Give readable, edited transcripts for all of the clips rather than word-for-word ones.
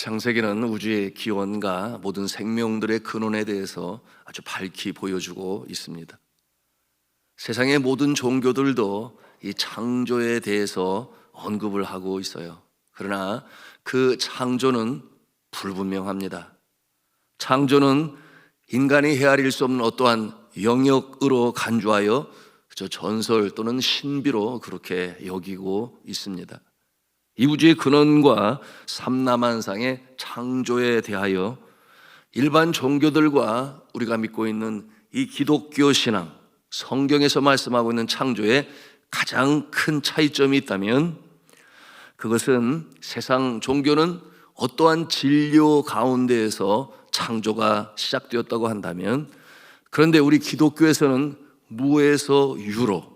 창세기는 우주의 기원과 모든 생명들의 근원에 대해서 아주 밝히 보여주고 있습니다. 세상의 모든 종교들도 이 창조에 대해서 언급을 하고 있어요. 그러나 그 창조는 불분명합니다. 창조는 인간이 헤아릴 수 없는 어떠한 영역으로 간주하여 전설 또는 신비로 그렇게 여기고 있습니다. 이 우주의 근원과 삼라만상의 창조에 대하여 일반 종교들과 우리가 믿고 있는 이 기독교 신앙, 성경에서 말씀하고 있는 창조에 가장 큰 차이점이 있다면 그것은 세상 종교는 어떠한 진료 가운데에서 창조가 시작되었다고 한다면, 그런데 우리 기독교에서는 무에서 유로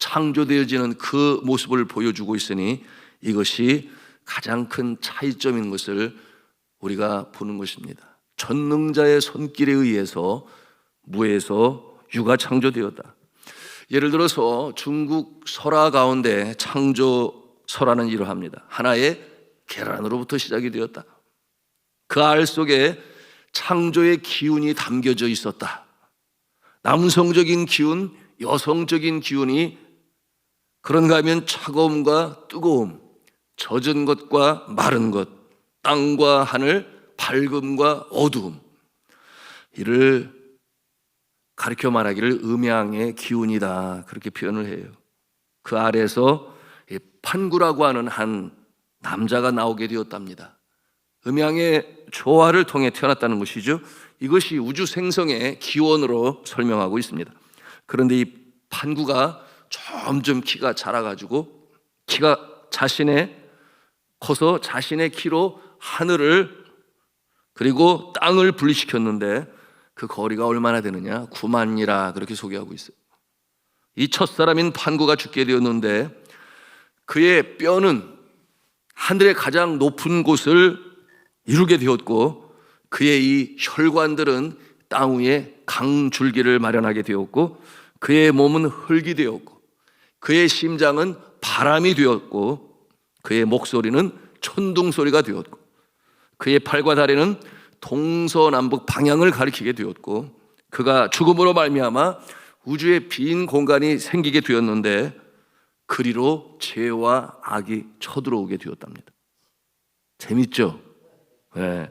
창조되어지는 그 모습을 보여주고 있으니 이것이 가장 큰 차이점인 것을 우리가 보는 것입니다. 전능자의 손길에 의해서 무에서 유가 창조되었다. 예를 들어서 중국 설화 가운데 창조설화는 이러합니다. 하나의 계란으로부터 시작이 되었다. 그 알 속에 창조의 기운이 담겨져 있었다. 남성적인 기운, 여성적인 기운이 그런가 하면 차가움과 뜨거움, 젖은 것과 마른 것, 땅과 하늘, 밝음과 어두움, 이를 가르쳐 말하기를 음양의 기운이다, 그렇게 표현을 해요. 그 아래에서 판구라고 하는 한 남자가 나오게 되었답니다. 음양의 조화를 통해 태어났다는 것이죠. 이것이 우주 생성의 기원으로 설명하고 있습니다. 그런데 이 판구가 점점 키가 자라가지고 키가 커서 자신의 키로 하늘을 그리고 땅을 분리시켰는데 그 거리가 얼마나 되느냐? 9만리라 그렇게 소개하고 있어요. 이 첫사람인 판구가 죽게 되었는데 그의 뼈는 하늘의 가장 높은 곳을 이루게 되었고, 그의 이 혈관들은 땅 위에 강줄기를 마련하게 되었고, 그의 몸은 흙이 되었고, 그의 심장은 바람이 되었고, 그의 목소리는 천둥 소리가 되었고, 그의 팔과 다리는 동서남북 방향을 가리키게 되었고, 그가 죽음으로 말미암아 우주에 빈 공간이 생기게 되었는데 그리로 죄와 악이 쳐들어오게 되었답니다. 재밌죠? 네.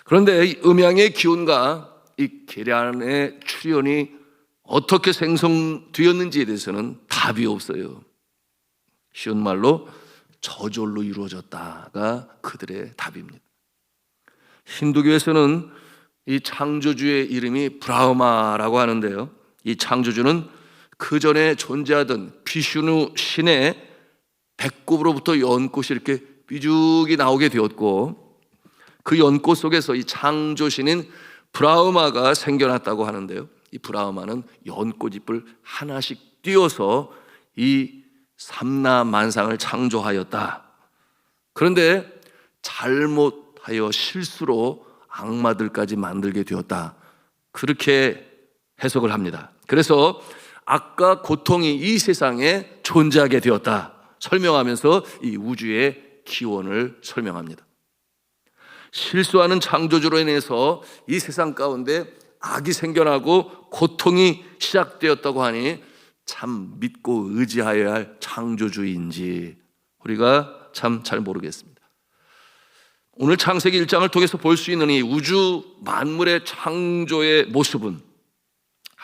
그런데 이 음양의 기운과 이 계란의 출현이 어떻게 생성되었는지에 대해서는 답이 없어요. 쉬운 말로 저절로 이루어졌다가 그들의 답입니다. 힌두교에서는 이 창조주의 이름이 브라흐마라고 하는데요, 이 창조주는 그 전에 존재하던 비슈누 신의 배꼽으로부터 연꽃이 이렇게 삐죽이 나오게 되었고, 그 연꽃 속에서 이 창조신인 브라흐마가 생겨났다고 하는데요, 이 브라흐마는 연꽃잎을 하나씩 띄워서 이 삼라만상을 창조하였다. 그런데 잘못하여 실수로 악마들까지 만들게 되었다, 그렇게 해석을 합니다. 그래서 악과 고통이 이 세상에 존재하게 되었다 설명하면서 이 우주의 기원을 설명합니다. 실수하는 창조주로 인해서 이 세상 가운데 악이 생겨나고 고통이 시작되었다고 하니 참 믿고 의지하여야 할 창조주인지 우리가 참 잘 모르겠습니다. 오늘 창세기 1장을 통해서 볼 수 있는 이 우주 만물의 창조의 모습은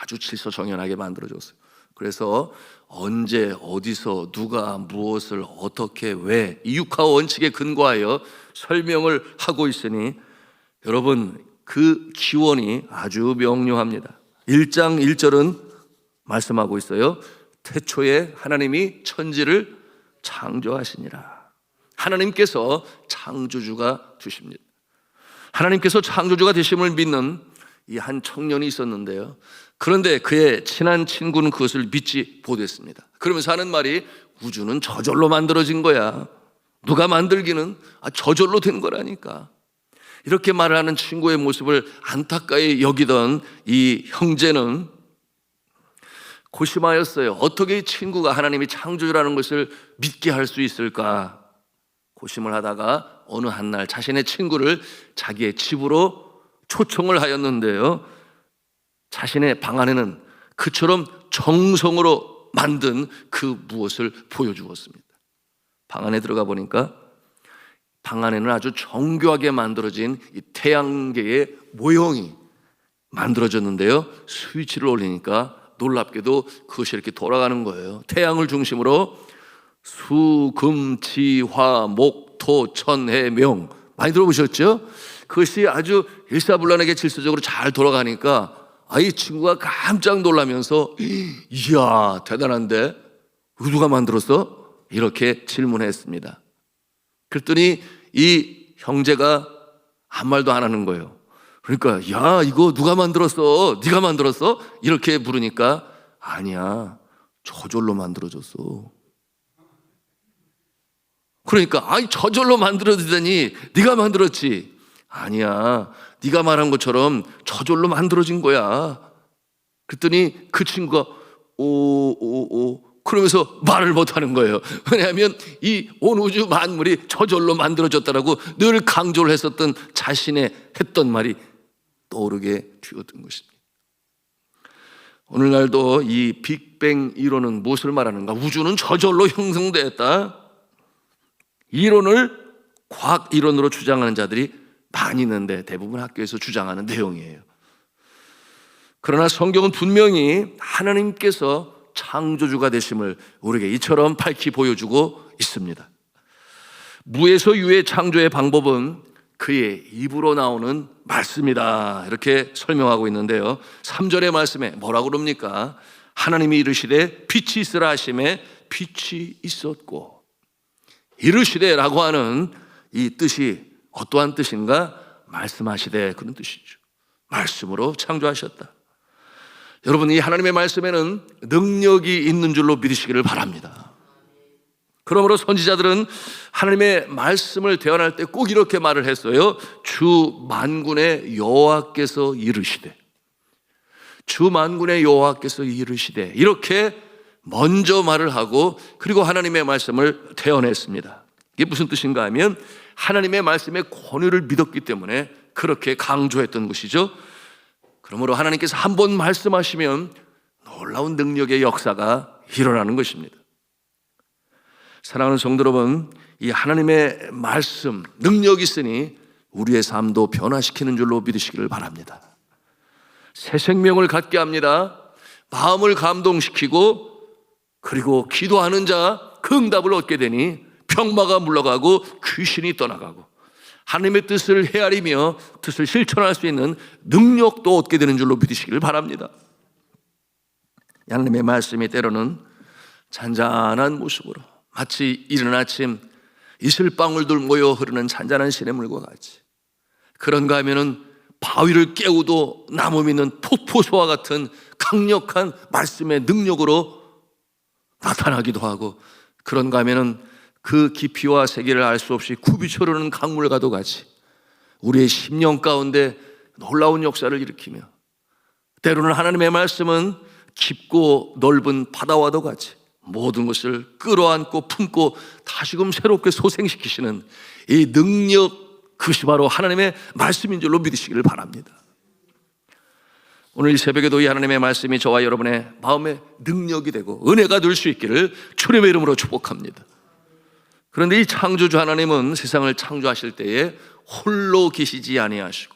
아주 질서정연하게 만들어졌어요. 그래서 언제, 어디서, 누가, 무엇을, 어떻게, 왜, 이 육하 원칙에 근거하여 설명을 하고 있으니 여러분, 그 기원이 아주 명료합니다. 1장 1절은 말씀하고 있어요. 태초에 하나님이 천지를 창조하시니라. 하나님께서 창조주가 되십니다. 하나님께서 창조주가 되심을 믿는 이 한 청년이 있었는데요, 그런데 그의 친한 친구는 그것을 믿지 못했습니다. 그러면서 하는 말이 우주는 저절로 만들어진 거야. 누가 만들기는 저절로 된 거라니까. 이렇게 말을 하는 친구의 모습을 안타까이 여기던 이 형제는 고심하였어요. 어떻게 이 친구가 하나님이 창조주라는 것을 믿게 할 수 있을까? 고심을 하다가 어느 한날 자신의 친구를 자기의 집으로 초청을 하였는데요, 자신의 방 안에는 그처럼 정성으로 만든 그 무엇을 보여주었습니다. 방 안에 들어가 보니까 방 안에는 아주 정교하게 만들어진 이 태양계의 모형이 만들어졌는데요, 스위치를 올리니까 놀랍게도 그것이 이렇게 돌아가는 거예요. 태양을 중심으로 수, 금, 지, 화, 목, 토, 천, 해, 명, 많이 들어보셨죠? 그것이 아주 일사불란하게 질서적으로 잘 돌아가니까 이 친구가 깜짝 놀라면서 이야, 대단한데 이거 누가 만들었어? 이렇게 질문했습니다. 그랬더니 이 형제가 아무 말도 안 하는 거예요. 그러니까 야, 이거 누가 만들었어? 네가 만들었어? 이렇게 물으니까 아니야, 저절로 만들어졌어. 그러니까 저절로 만들어지다니 네가 만들었지. 아니야, 네가 말한 것처럼 저절로 만들어진 거야. 그랬더니 그 친구가 오 그러면서 말을 못하는 거예요. 왜냐하면 이 온 우주 만물이 저절로 만들어졌다라고 늘 강조를 했었던 자신의 했던 말이 떠오르게 되었던 것입니다. 오늘날도 이 빅뱅 이론은 무엇을 말하는가? 우주는 저절로 형성되었다. 이론을 과학 이론으로 주장하는 자들이 많이 있는데 대부분 학교에서 주장하는 내용이에요. 그러나 성경은 분명히 하나님께서 창조주가 되심을 우리에게 이처럼 밝히 보여주고 있습니다. 무에서 유의 창조의 방법은 그의 입으로 나오는 말씀이다, 이렇게 설명하고 있는데요, 3절의 말씀에 뭐라고 그럽니까? 하나님이 이르시되 빛이 있으라 하심에 빛이 있었고. 이르시되라고 하는 이 뜻이 어떠한 뜻인가? 말씀하시되, 그런 뜻이죠. 말씀으로 창조하셨다. 여러분, 이 하나님의 말씀에는 능력이 있는 줄로 믿으시기를 바랍니다. 그러므로 선지자들은 하나님의 말씀을 대언할 때 꼭 이렇게 말을 했어요. 주 만군의 여호와께서 이르시되, 주 만군의 여호와께서 이르시되, 이렇게 먼저 말을 하고 그리고 하나님의 말씀을 대언했습니다. 이게 무슨 뜻인가 하면 하나님의 말씀의 권위를 믿었기 때문에 그렇게 강조했던 것이죠. 그러므로 하나님께서 한 번 말씀하시면 놀라운 능력의 역사가 일어나는 것입니다. 사랑하는 성도 여러분, 이 하나님의 말씀, 능력이 있으니 우리의 삶도 변화시키는 줄로 믿으시기를 바랍니다. 새 생명을 갖게 합니다. 마음을 감동시키고 그리고 기도하는 자 그 응답을 얻게 되니 병마가 물러가고 귀신이 떠나가고 하나님의 뜻을 헤아리며 뜻을 실천할 수 있는 능력도 얻게 되는 줄로 믿으시기를 바랍니다. 하나님의 말씀이 때로는 잔잔한 모습으로 마치 이른 아침 이슬방울들 모여 흐르는 잔잔한 시냇물과 같이, 그런가 하면은 바위를 깨우도 나무 믿는 폭포수와 같은 강력한 말씀의 능력으로 나타나기도 하고, 그런가 하면은 그 깊이와 세계를 알 수 없이 굽이쳐 흐르는 강물과도 같이 우리의 심령 가운데 놀라운 역사를 일으키며, 때로는 하나님의 말씀은 깊고 넓은 바다와도 같이 모든 것을 끌어안고 품고 다시금 새롭게 소생시키시는 이 능력, 그것이 바로 하나님의 말씀인 줄로 믿으시기를 바랍니다. 오늘 이 새벽에도 이 하나님의 말씀이 저와 여러분의 마음에 능력이 되고 은혜가 될 수 있기를 주님의 이름으로 축복합니다. 그런데 이 창조주 하나님은 세상을 창조하실 때에 홀로 계시지 아니하시고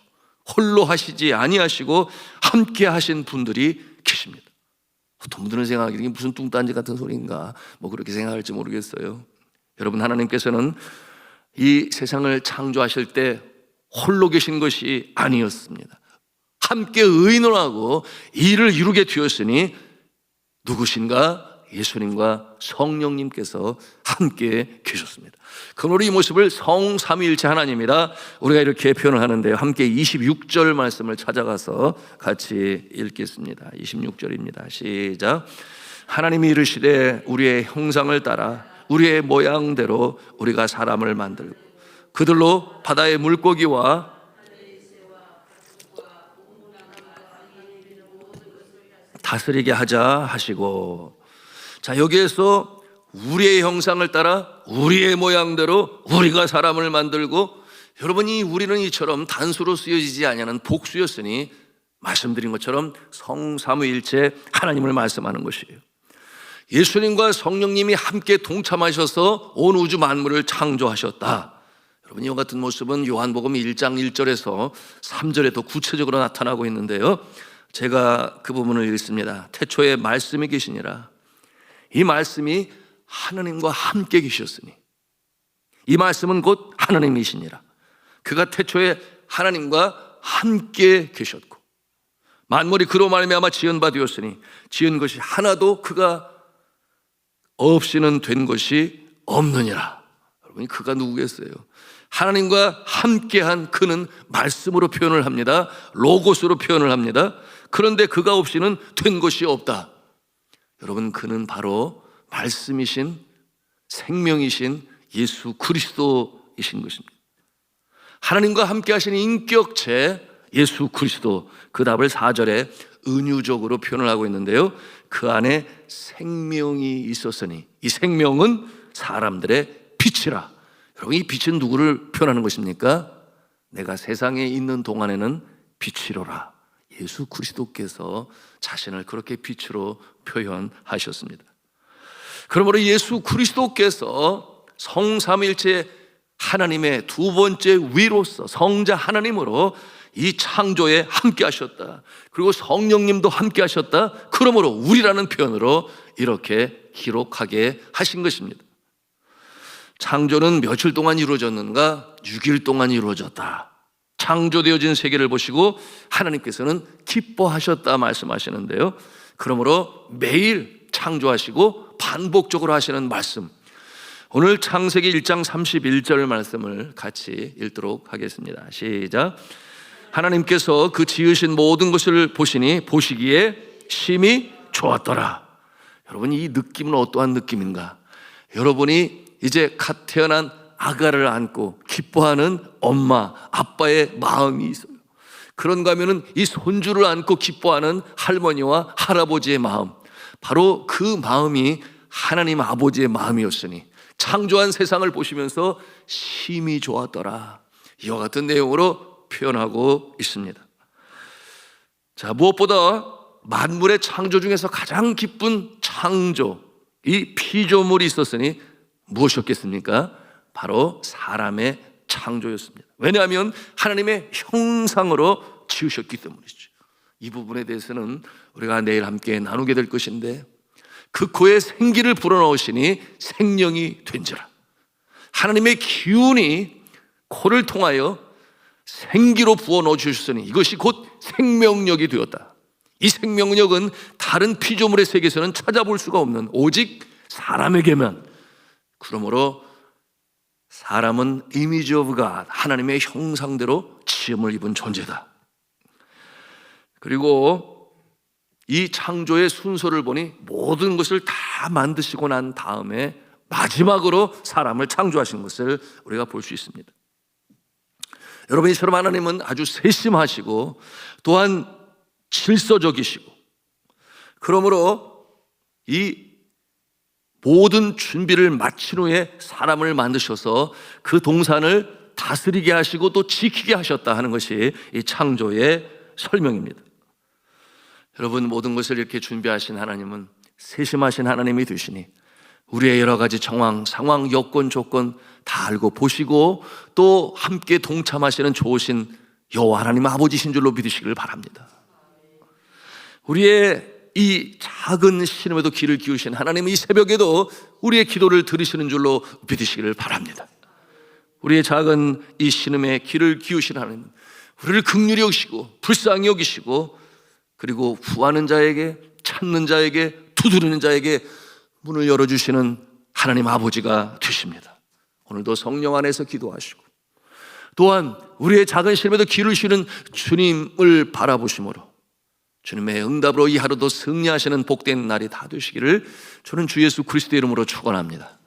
홀로 하시지 아니하시고 함께 하신 분들이 계십니다. 어떤 분들은 생각하기에 무슨 뚱딴지 같은 소리인가 그렇게 생각할지 모르겠어요. 여러분, 하나님께서는 이 세상을 창조하실 때 홀로 계신 것이 아니었습니다. 함께 의논하고 일을 이루게 되었으니 누구신가? 예수님과 성령님께서 함께 계셨습니다. 그러므로 이 모습을 성삼위일체 하나님이라 우리가 이렇게 표현을 하는데요, 함께 26절 말씀을 찾아가서 같이 읽겠습니다. 26절입니다. 시작. 하나님이 이르시되 우리의 형상을 따라 우리의 모양대로 우리가 사람을 만들고 그들로 바다의 물고기와 다스리게 하자 하시고. 자, 여기에서 우리의 형상을 따라 우리의 모양대로 우리가 사람을 만들고, 여러분, 이 우리는 이처럼 단수로 쓰여지지 아니하는 복수였으니 말씀드린 것처럼 성삼위일체 하나님을 말씀하는 것이에요. 예수님과 성령님이 함께 동참하셔서 온 우주 만물을 창조하셨다. 여러분, 이와 같은 모습은 요한복음 1장 1절에서 3절에 더 구체적으로 나타나고 있는데요, 제가 그 부분을 읽습니다. 태초에 말씀이 계시니라. 이 말씀이 하나님과 함께 계셨으니, 이 말씀은 곧 하나님이시니라. 그가 태초에 하나님과 함께 계셨고 만물이 그로 말미암아 지은 바 되었으니 지은 것이 하나도 그가 없이는 된 것이 없느니라. 여러분, 그가 누구겠어요? 하나님과 함께한 그는 말씀으로 표현을 합니다. 로고스로 표현을 합니다. 그런데 그가 없이는 된 것이 없다. 여러분, 그는 바로 말씀이신 생명이신 예수 그리스도이신 것입니다. 하나님과 함께 하신 인격체 예수 그리스도, 그 답을 4절에 은유적으로 표현을 하고 있는데요, 그 안에 생명이 있었으니 이 생명은 사람들의 빛이라. 여러분, 이 빛은 누구를 표현하는 것입니까? 내가 세상에 있는 동안에는 빛이로라. 예수 그리스도께서 자신을 그렇게 빛으로 표현하셨습니다. 그러므로 예수 그리스도께서 성삼일체 하나님의 두 번째 위로서 성자 하나님으로 이 창조에 함께 하셨다. 그리고 성령님도 함께 하셨다. 그러므로 우리라는 표현으로 이렇게 기록하게 하신 것입니다. 창조는 며칠 동안 이루어졌는가? 6일 동안 이루어졌다. 창조되어진 세계를 보시고 하나님께서는 기뻐하셨다 말씀하시는데요, 그러므로 매일 창조하시고 반복적으로 하시는 말씀, 오늘 창세기 1장 31절 말씀을 같이 읽도록 하겠습니다. 시작. 하나님께서 그 지으신 모든 것을 보시니 보시기에 심히 좋았더라. 여러분, 이 느낌은 어떠한 느낌인가? 여러분이 이제 갓 태어난 아가를 안고 기뻐하는 엄마, 아빠의 마음이 있어요. 그런가 하면은 이 손주를 안고 기뻐하는 할머니와 할아버지의 마음, 바로 그 마음이 하나님 아버지의 마음이었으니 창조한 세상을 보시면서 심히 좋았더라. 이와 같은 내용으로 표현하고 있습니다. 자, 무엇보다 만물의 창조 중에서 가장 기쁜 창조, 이 피조물이 있었으니 무엇이었겠습니까? 바로 사람의 창조였습니다. 왜냐하면 하나님의 형상으로 지으셨기 때문이죠. 이 부분에 대해서는 우리가 내일 함께 나누게 될 것인데, 그 코에 생기를 불어넣으시니 생명이 된지라. 하나님의 기운이 코를 통하여 생기로 부어 넣어 주셨으니 이것이 곧 생명력이 되었다. 이 생명력은 다른 피조물의 세계에서는 찾아볼 수가 없는 오직 사람에게만. 그러므로 사람은 이미지 오브 갓, 하나님의 형상대로 지음을 입은 존재다. 그리고 이 창조의 순서를 보니 모든 것을 다 만드시고 난 다음에 마지막으로 사람을 창조하신 것을 우리가 볼 수 있습니다. 여러분, 이처럼 하나님은 아주 세심하시고 또한 질서적이시고, 그러므로 이 모든 준비를 마친 후에 사람을 만드셔서 그 동산을 다스리게 하시고 또 지키게 하셨다 하는 것이 이 창조의 설명입니다. 여러분, 모든 것을 이렇게 준비하신 하나님은 세심하신 하나님이 되시니 우리의 여러 가지 정황, 상황, 여건, 조건 다 알고 보시고 또 함께 동참하시는 좋으신 여호와 하나님 아버지신 줄로 믿으시길 바랍니다. 우리의 이 작은 신음에도 귀를 기우신 하나님은 이 새벽에도 우리의 기도를 들으시는 줄로 믿으시기를 바랍니다. 우리의 작은 이 신음에 귀를 기우신 하나님은 우리를 긍휼히 여기시고 불쌍히 여기시고, 그리고 구하는 자에게, 찾는 자에게, 두드리는 자에게 문을 열어주시는 하나님 아버지가 되십니다. 오늘도 성령 안에서 기도하시고 또한 우리의 작은 신음에도 귀를 쉬는 주님을 바라보심으로 주님의 응답으로 이 하루도 승리하시는 복된 날이 다 되시기를 저는 주 예수 그리스도의 이름으로 축원합니다.